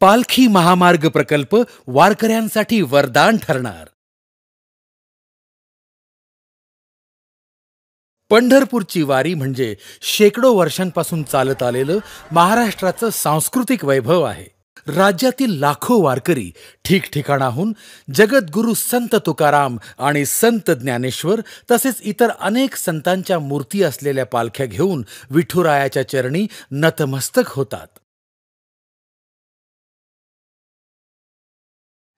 पालखी महामार्ग प्रकल्प वारकऱ्यांसाठी वरदान ठरणार. पंढरपूरची वारी म्हणजे शेकडो वर्षांपासून चालत आलेलं महाराष्ट्राचं सांस्कृतिक वैभव आहे. राज्यातील लाखो वारकरी ठिकठिकाणाहून जगद्गुरू संत तुकाराम आणि संत ज्ञानेश्वर तसेच इतर अनेक संतांच्या मूर्ती असलेल्या पालख्या घेऊन विठुरायाच्या चरणी नतमस्तक होतात.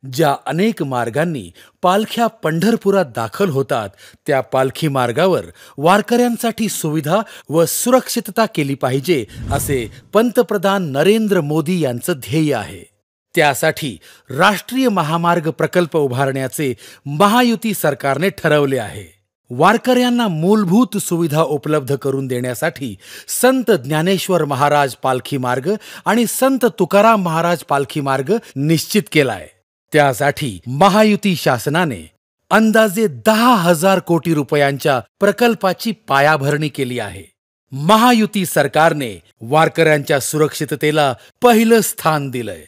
ज्या अनेक मार्गांनी पालख्या पंढरपुरात दाखल होतात त्या पालखी मार्गावर वारकऱ्यांसाठी सुविधा व सुरक्षितता केली पाहिजे असे पंतप्रधान नरेंद्र मोदी यांचं ध्येय आहे. त्यासाठी राष्ट्रीय महामार्ग प्रकल्प उभारण्याचे महायुती सरकारने ठरवले आहे. वारकऱ्यांना मूलभूत सुविधा उपलब्ध करून देण्यासाठी संत ज्ञानेश्वर महाराज पालखी मार्ग आणि संत तुकाराम महाराज पालखी मार्ग निश्चित केलाय. त्यासाठी महायुती शासनाने अंदाजे 10,000 कोटी रुपयांच्या प्रकल्पाची पायाभरणी केली आहे. महायुती सरकारने वारकऱ्यांच्या सुरक्षिततेला पहिलं स्थान दिलंय.